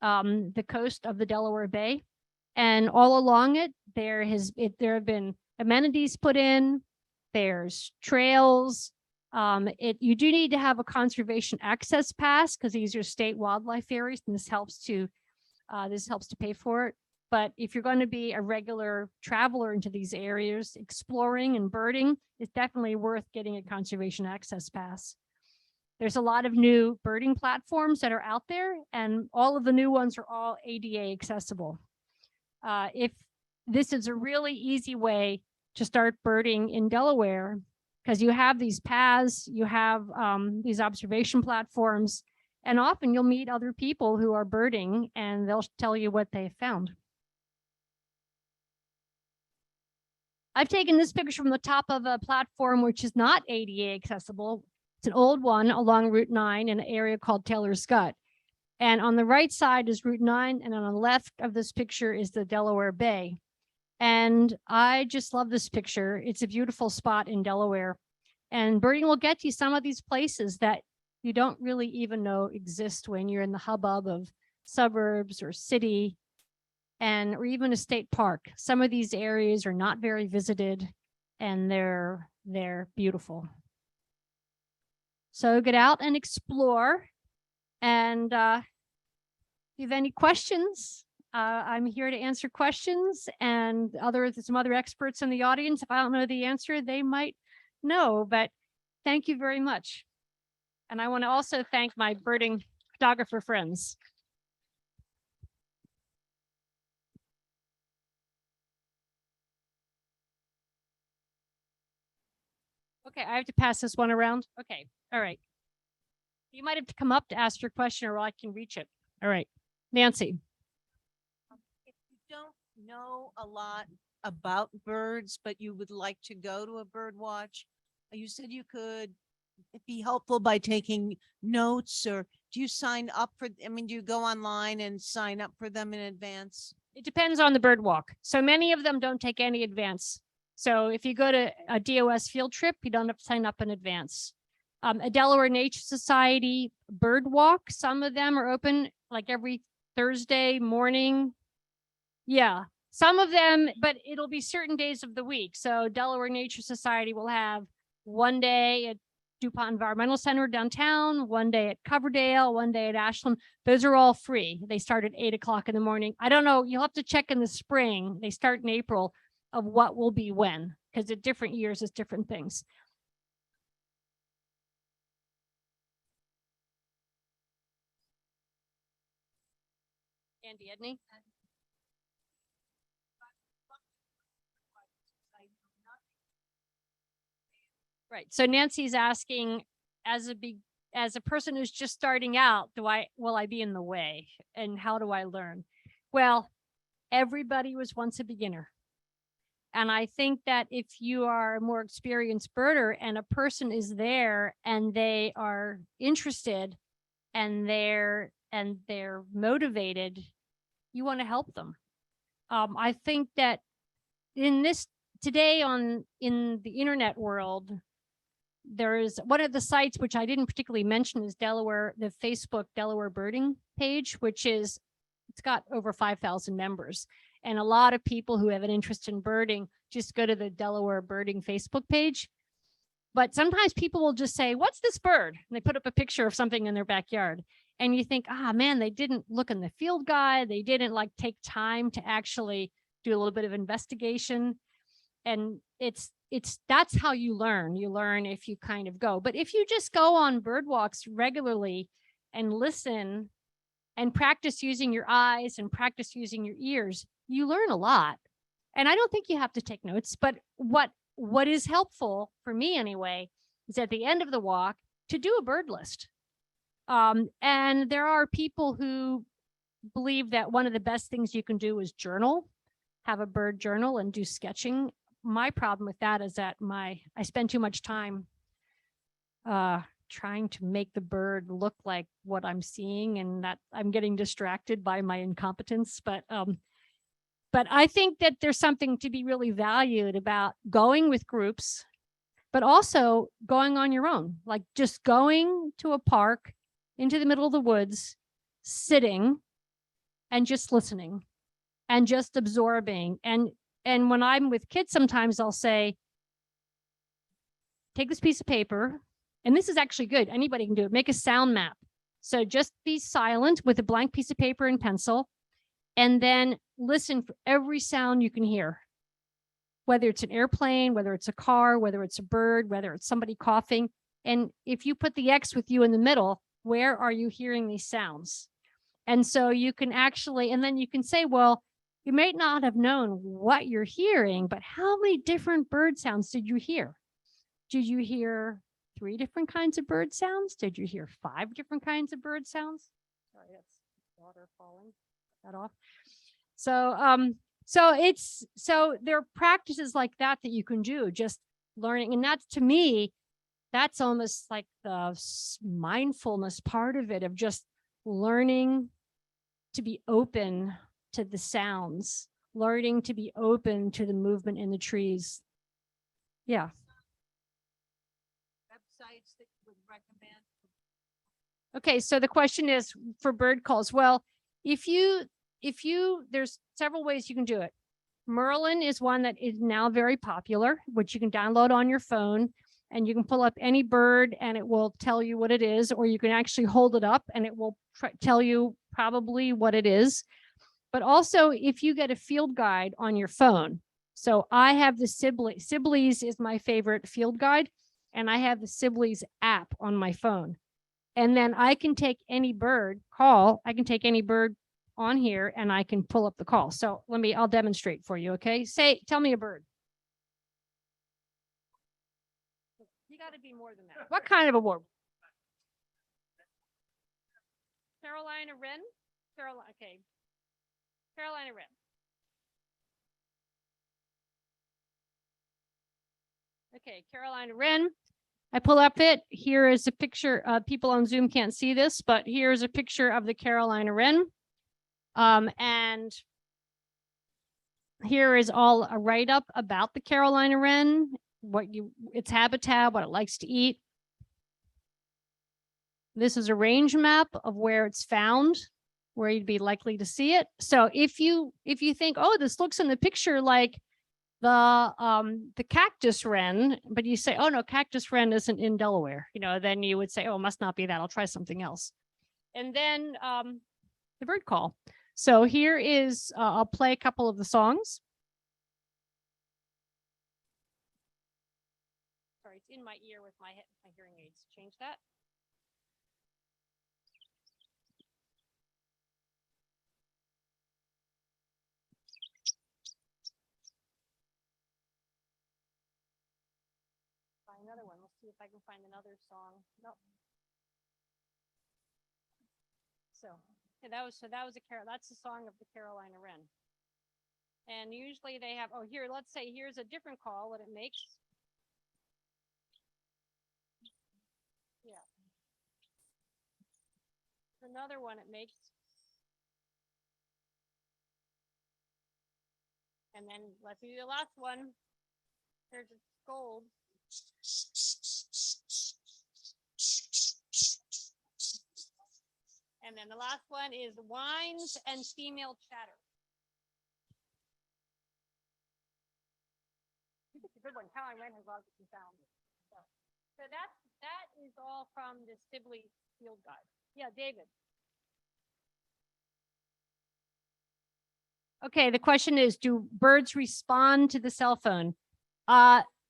the coast of the Delaware Bay. And all along it, there have been amenities put in, there's trails. You do need to have a conservation access pass because these are state wildlife areas, and this helps to pay for it. But if you're going to be a regular traveler into these areas, exploring and birding, it's definitely worth getting a conservation access pass. There's a lot of new birding platforms that are out there, and all of the new ones are all ADA accessible. If this is a really easy way to start birding in Delaware, because you have these paths, you have these observation platforms, and often you'll meet other people who are birding and they'll tell you what they found. I've taken this picture from the top of a platform which is not ADA accessible. It's an old one along Route 9 in an area called Taylor's Gut. And on the right side is Route 9, and on the left of this picture is the Delaware Bay. And I just love this picture. It's a beautiful spot in Delaware. And birding will get you some of these places that you don't really even know exist when you're in the hubbub of suburbs or city, and or even a state park. Some of these areas are not very visited, and they're beautiful. So get out and explore. And if you have any questions, I'm here to answer questions, and some other experts in the audience, if I don't know the answer, they might know, but thank you very much. And I want to also thank my birding photographer friends. Okay, I have to pass this one around. Okay, all right. You might have to come up to ask your question, or I can reach it. All right, Nancy. If you don't know a lot about birds, but you would like to go to a bird watch, you said you could be helpful by taking notes, or do you sign up for, I mean, do you go online and sign up for them in advance? It depends on the bird walk. So many of them don't take any advance. So if you go to a DOS field trip, you don't have to sign up in advance. A Delaware Nature Society bird walk, some of them are open like every Thursday morning. Yeah, some of them, but it'll be certain days of the week. So Delaware Nature Society will have one day at DuPont Environmental Center downtown, one day at Coverdale, one day at Ashland. Those are all free. They start at 8 o'clock in the morning. I don't know, you'll have to check in the spring. They start in April of what will be when, because at different years, it's different things. Andy Edney? Right. So Nancy's asking, as a person who's just starting out, will I be in the way, and how do I learn? Well, everybody was once a beginner. And I think that if you are a more experienced birder and a person is there and they are interested and they're motivated, you want to help them. I think that in this today in the internet world, there is one of the sites which I didn't particularly mention is the Facebook Delaware birding page, it's got over 5,000 members. And a lot of people who have an interest in birding just go to the Delaware birding Facebook page. But sometimes people will just say, what's this bird? And they put up a picture of something in their backyard. And you think, man, they didn't look in the field guide. They didn't take time to actually do a little bit of investigation. And that's how you learn. You learn if you kind of go. But if you just go on bird walks regularly and listen and practice using your eyes and practice using your ears, you learn a lot. And I don't think you have to take notes, but what is helpful for me anyway, is at the end of the walk to do a bird list. And there are people who believe that one of the best things you can do is journal, have a bird journal and do sketching. My problem with that is that I spend too much time trying to make the bird look like what I'm seeing, and that I'm getting distracted by my incompetence. But I think that there's something to be really valued about going with groups, but also going on your own, like just going to a park into the middle of the woods, sitting and just listening and just absorbing. And when I'm with kids, sometimes I'll say, take this piece of paper, and this is actually good. Anybody can do it. Make a sound map. So just be silent with a blank piece of paper and pencil, and then listen for every sound you can hear, whether it's an airplane, whether it's a car, whether it's a bird, whether it's somebody coughing. And if you put the X with you in the middle, where are you hearing these sounds? And so you can actually, and then you can say, well, you may not have known what you're hearing, but how many different bird sounds did you hear? Did you hear 3 different kinds of bird sounds? Did you hear 5 different kinds of bird sounds? Sorry, that's water falling. That off. So there are practices like that that you can do, just learning. And that's, to me, that's almost like the mindfulness part of it, of just learning to be open to the sounds, learning to be open to the movement in the trees. Yeah. Websites that you would recommend? Okay, so the question is for bird calls. Well, if you, there's several ways you can do it. Merlin is one that is now very popular, which you can download on your phone, and you can pull up any bird and it will tell you what it is, or you can actually hold it up and it will tell you probably what it is. But also, if you get a field guide on your phone. So I have the Sibley's is my favorite field guide, and I have the Sibley's app on my phone. And then I can take any bird call. I can take any bird on here and I can pull up the call. So I'll demonstrate for you. Okay. Tell me a bird. You got to be more than that. What kind of a warbler? Carolina wren? Okay. Carolina wren. Okay, Carolina wren. I pull up it. Here is a picture. People on Zoom can't see this, but here's a picture of the Carolina wren. And here is all a write-up about the Carolina wren, its habitat, what it likes to eat. This is a range map of where it's found, where you'd be likely to see it. So if you think, oh, this looks in the picture like the cactus wren, but you say, oh no, cactus wren isn't in Delaware, then you would say, oh, it must not be that. I'll try something else. And then the bird call. So here is, I'll play a couple of the songs. Sorry, it's in my ear with my hearing aids. Change that. Another one. Let's see if I can find another song. Nope. That's the song of the Carolina wren. And usually they have, let's say here's a different call that it makes. Yeah. Another one it makes. And then let's do the last one. Here's a scold. And then the last one is whines and female chatter. It's a good one. Carolina wren has lots of different sounds. So that is all from the Sibley field guide. Yeah, David. Okay, the question is, do birds respond to the cell phone?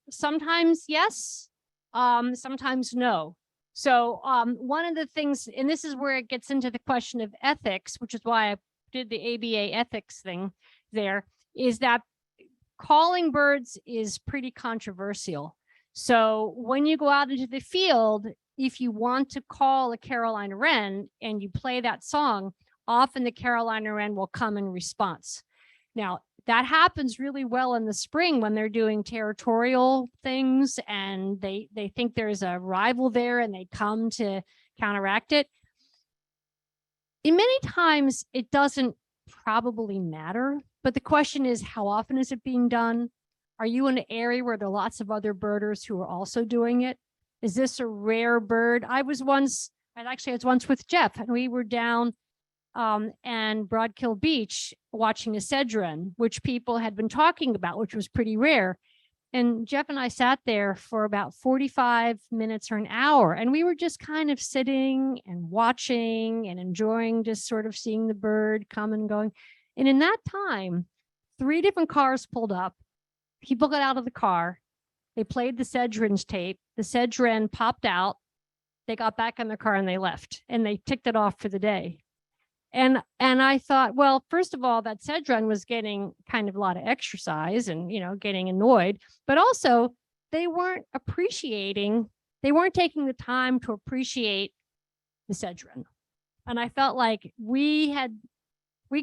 Sometimes yes, sometimes no. So one of the things, and this is where it gets into the question of ethics, which is why I did the ABA ethics thing there, is that calling birds is pretty controversial. So when you go out into the field, if you want to call a Carolina wren and you play that song, often the Carolina wren will come in response. Now, that happens really well in the spring when they're doing territorial things and they think there's a rival there and they come to counteract it. And many times it doesn't probably matter, but the question is, how often is it being done? Are you in an area where there are lots of other birders who are also doing it? Is this a rare bird? I was once with Jeff, and we were down and Broadkill Beach watching a sedron, which people had been talking about, which was pretty rare. And Jeff and I sat there for about 45 minutes or an hour, and we were just kind of sitting and watching and enjoying just sort of seeing the bird come and going. And in that time, 3 different cars pulled up. People got out of the car. They played the Sedgren's tape. The Sedgren popped out. They got back in their car and they left, and they ticked it off for the day. And I thought, well, first of all, that Sedgren was getting kind of a lot of exercise and, getting annoyed, but also they weren't they weren't taking the time to appreciate the Sedgren. And I felt like we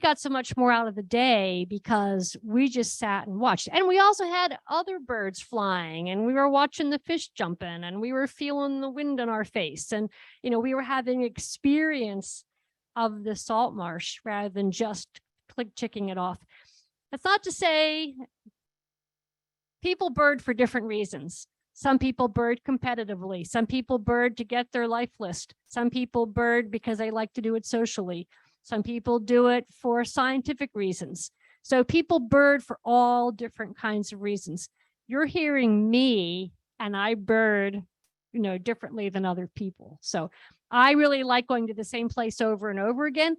got so much more out of the day because we just sat and watched. And we also had other birds flying, and we were watching the fish jumping, and we were feeling the wind on our face. And, we were having experience of the salt marsh rather than just checking it off. That's not to say people bird for different reasons. Some people bird competitively. Some people bird to get their life list. Some people bird because they like to do it socially. Some people do it for scientific reasons. So people bird for all different kinds of reasons. You're hearing me, and I bird, differently than other people. So I really like going to the same place over and over again,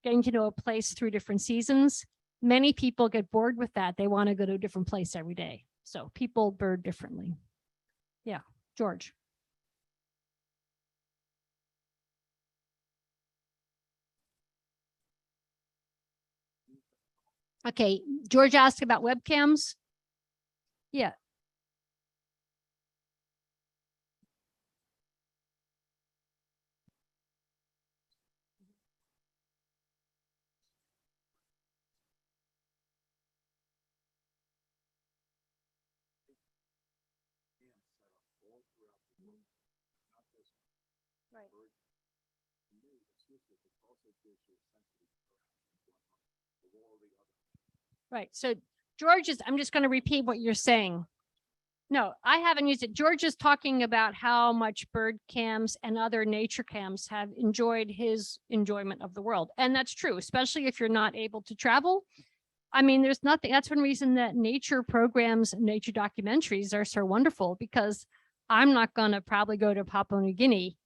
getting to know a place through different seasons. Many people get bored with that. They want to go to a different place every day. So people bird differently. Yeah, George. Okay, George asked about webcams. Yeah. Right. Right. So George I'm just going to repeat what you're saying. No, I haven't used it. George is talking about how much bird cams and other nature cams have enjoyed his enjoyment of the world. And that's true, especially if you're not able to travel. I mean, there's nothing, that's one reason that nature programs and nature documentaries are so wonderful, because I'm not going to probably go to Papua New Guinea,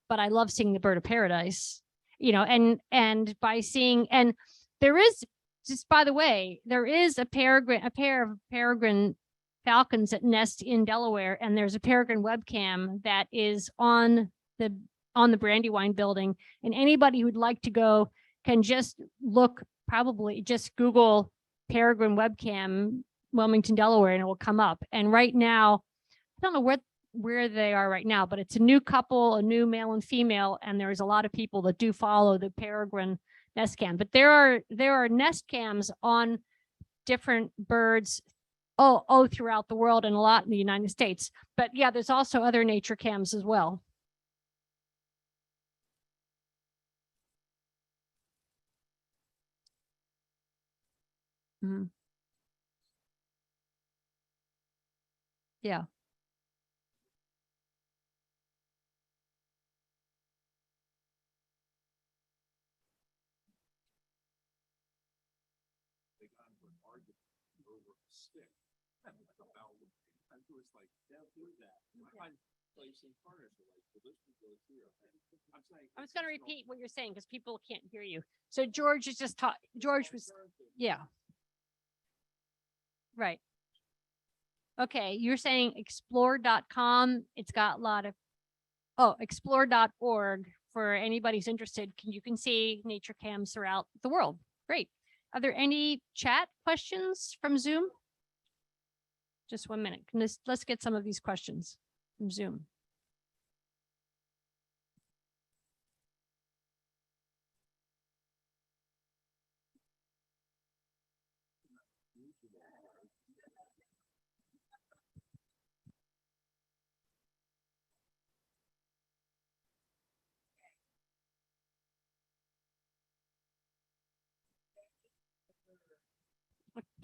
but I love seeing the bird of paradise, and by seeing, and there is, just by the way, there is a pair of peregrine falcons that nest in Delaware, and there's a peregrine webcam that is on the Brandywine building, and anybody who'd like to go can just look, probably just Google peregrine webcam Wilmington, Delaware, and it will come up. And right now, I don't know where they are right now, but it's a new couple, a new male and female, and there's a lot of people that do follow the peregrine nest cam. But there are nest cams on different birds throughout the world, and a lot in the United States. But yeah, there's also other nature cams as well. Mm-hmm. Yeah. I was going to repeat what you're saying because people can't hear you. So George is just George was, yeah. Right. Okay. You're saying explore.com. It's got a lot of, explore.org for anybody who's interested. You can see nature cams throughout the world. Great. Are there any chat questions from Zoom? Just 1 minute. Let's get some of these questions from Zoom.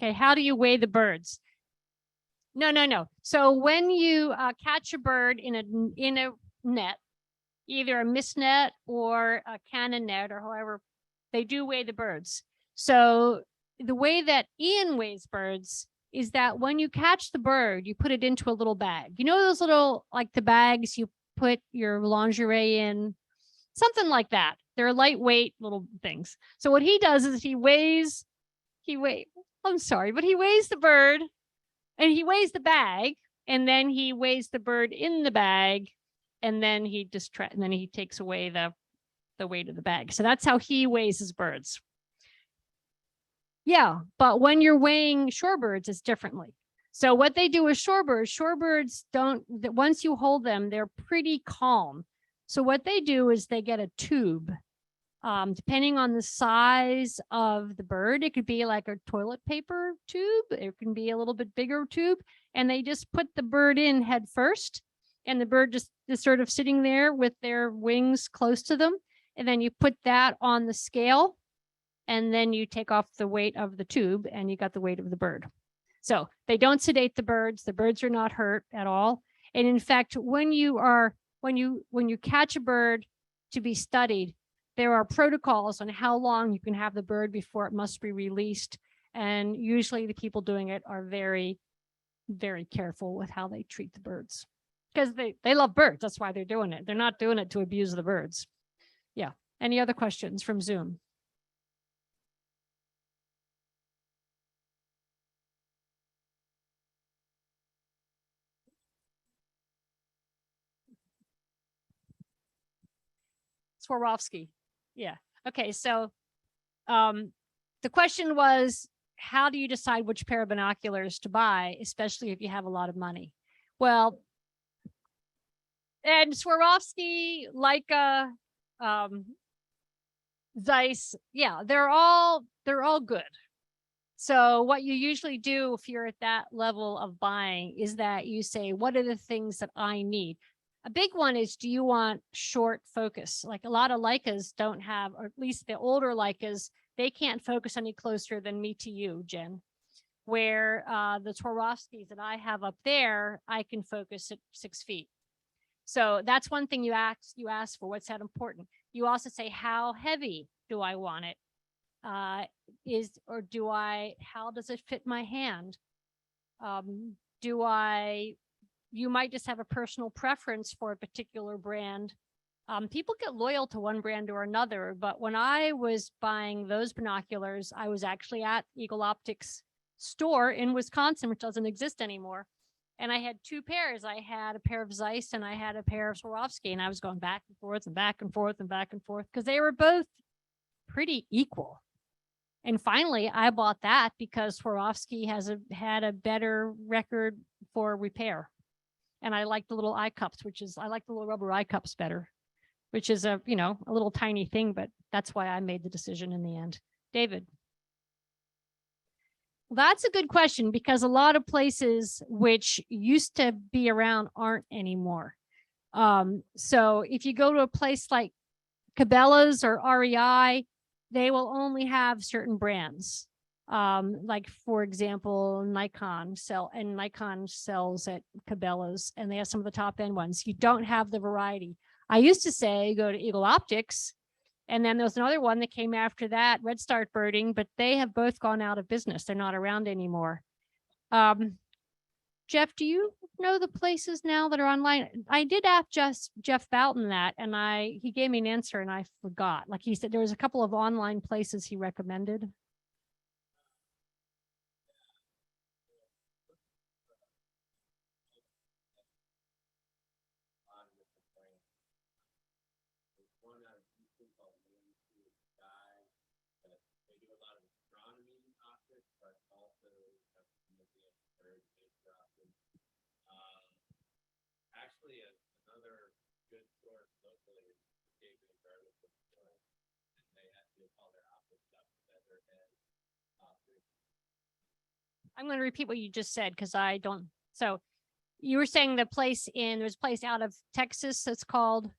Okay, how do you weigh the birds? No. So when you catch a bird in a net, either a mist net or a cannon net, or however, they do weigh the birds. So the way that Ian weighs birds is that when you catch the bird, you put it into a little bag. You know those little, like the bags you put your lingerie in, something like that. They're lightweight little things. So what he does is he weighs the bird, and he weighs the bag, and then he weighs the bird in the bag, and then he takes away the weight of the bag. So that's how he weighs his birds. Yeah, but when you're weighing shorebirds, it's differently. So what they do with shorebirds don't, once you hold them, they're pretty calm. So what they do is they get a tube. Depending on the size of the bird, it could be like a toilet paper tube. It can be a little bit bigger tube. And they just put the bird in head first. And the bird just is sort of sitting there with their wings close to them. And then you put that on the scale. And then you take off the weight of the tube and you got the weight of the bird. So they don't sedate the birds. The birds are not hurt at all. And in fact, when you catch a bird to be studied, there are protocols on how long you can have the bird before it must be released. And usually the people doing it are very, very careful with how they treat the birds because they love birds. That's why they're doing it. They're not doing it to abuse the birds. Yeah. Any other questions from Zoom? Swarovski. Yeah. Okay. So the question was, how do you decide which pair of binoculars to buy, especially if you have a lot of money? Well, and Swarovski, Leica, Zeiss, yeah, they're all good. So what you usually do if you're at that level of buying is that you say, what are the things that I need? A big one is, do you want short focus? Like a lot of Leicas don't have, or at least the older Leicas, they can't focus any closer than me to you, Jen. Where the Swarovskis that I have up there, I can focus at 6 feet. So that's one thing you ask for. What's that important? You also say, how heavy do I want it? How does it fit my hand? You might just have a personal preference for a particular brand. People get loyal to one brand or another, but when I was buying those binoculars, I was actually at Eagle Optics store in Wisconsin, which doesn't exist anymore. And I had two pairs. I had a pair of Zeiss and I had a pair of Swarovski, and I was going back and forth and back and forth and back and forth because they were both pretty equal. And finally, I bought that because Swarovski had a better record for repair. And I like the little eye cups, I like the little rubber eye cups better, which is a little tiny thing, but that's why I made the decision in the end. David. Well, that's a good question because a lot of places which used to be around aren't anymore. So if you go to a place like Cabela's or REI, they will only have certain brands. Like for example, Nikon sells at Cabela's and they have some of the top end ones. You don't have the variety. I used to say go to Eagle Optics, and then there was another one that came after that, Red Start Birding, but they have both gone out of business. They're not around anymore. Jeff, do you know the places now that are online? I did ask Jeff Boughton that, and he gave me an answer and I forgot. Like he said, there was a couple of online places he recommended. Another good source locally is and they actually call their optics stuff desert and I'm going to repeat what you just said because I don't. So you were saying there's a place out of Texas that's called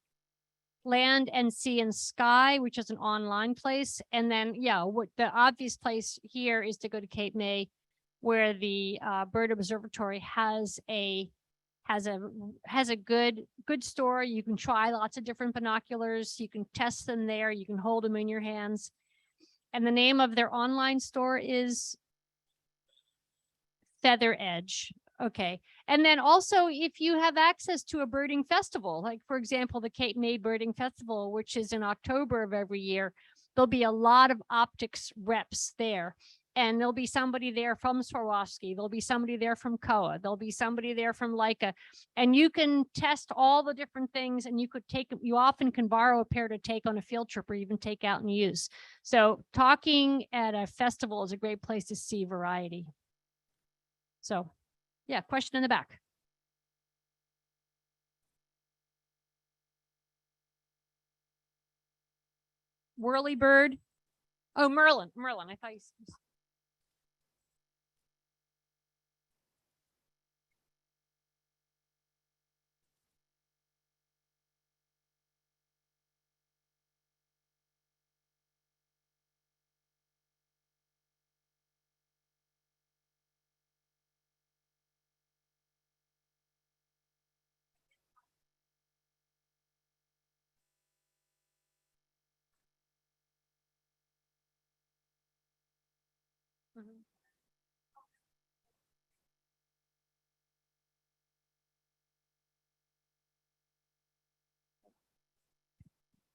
Land and Sea and Sky, which is an online place. And then, what the obvious place here is to go to Cape May, where the Bird Observatory has a good store. You can try lots of different binoculars. You can test them there. You can hold them in your hands. And the name of their online store is Feather Edge. Okay. And then also, if you have access to a birding festival, like for example, the Cape May Birding Festival, which is in October of every year, there'll be a lot of optics reps there. and there'll be somebody there from Swarovski. There'll be somebody there from Koa. There'll be somebody there from Leica. And you can test all the different things, and you often can borrow a pair to take on a field trip or even take out and use. So talking at a festival is a great place to see variety. So yeah, question in the back. Whirlybird. Oh, Merlin. I thought you said. Mhm.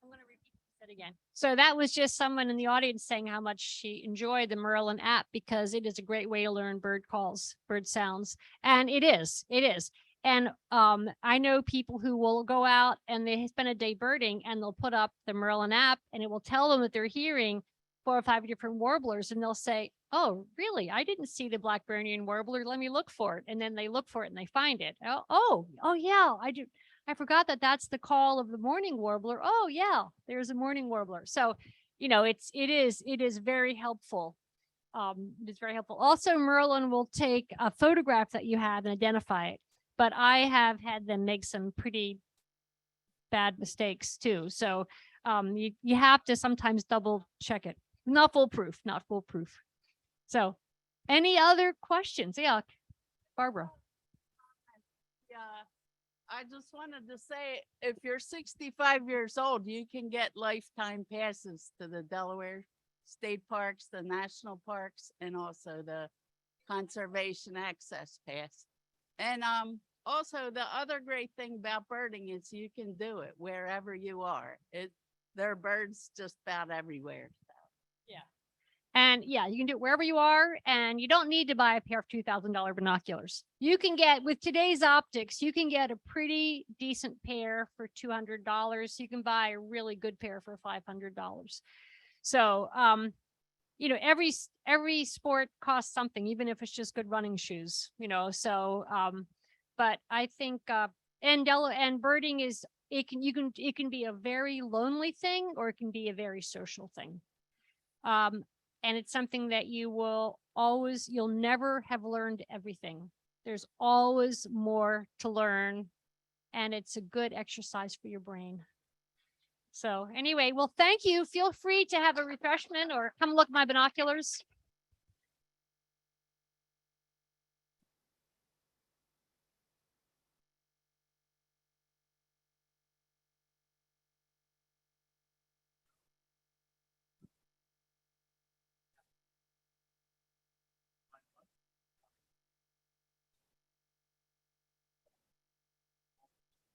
I'm going to repeat that again. So that was just someone in the audience saying how much she enjoyed the Merlin app because it is a great way to learn bird calls, bird sounds. And it is. And I know people who will go out and they spend a day birding and they'll put up the Merlin app and it will tell them that they're hearing 4 or 5 different warblers. And they'll say, oh, really? I didn't see the Blackburnian warbler. Let me look for it. And then they look for it and they find it. Oh, yeah, I do. I forgot that that's the call of the morning warbler. Oh yeah, there's a morning warbler. So, you know, it is very helpful. It is very helpful. Also, Merlin will take a photograph that you have and identify it. But I have had them make some pretty bad mistakes too. So you have to sometimes double check it. Not foolproof. So any other questions? Yeah, Barbara. Yeah, I just wanted to say, if you're 65 years old, you can get lifetime passes to the Delaware state parks, the national parks, and also the conservation access pass. And also the other great thing about birding is you can do it wherever you are. There are birds just about everywhere. And yeah, you can do it wherever you are, and you don't need to buy a pair of $2,000 binoculars. You can get, with today's optics, you can get a pretty decent pair for $200. You can buy a really good pair for $500. So, you know, every sport costs something, even if it's just good running shoes, you know, so, but I think, and birding is, it can be a very lonely thing, or it can be a very social thing. And it's something that you'll never have learned everything. There's always more to learn, and it's a good exercise for your brain. So anyway, well, thank you. Feel free to have a refreshment or come look at my binoculars.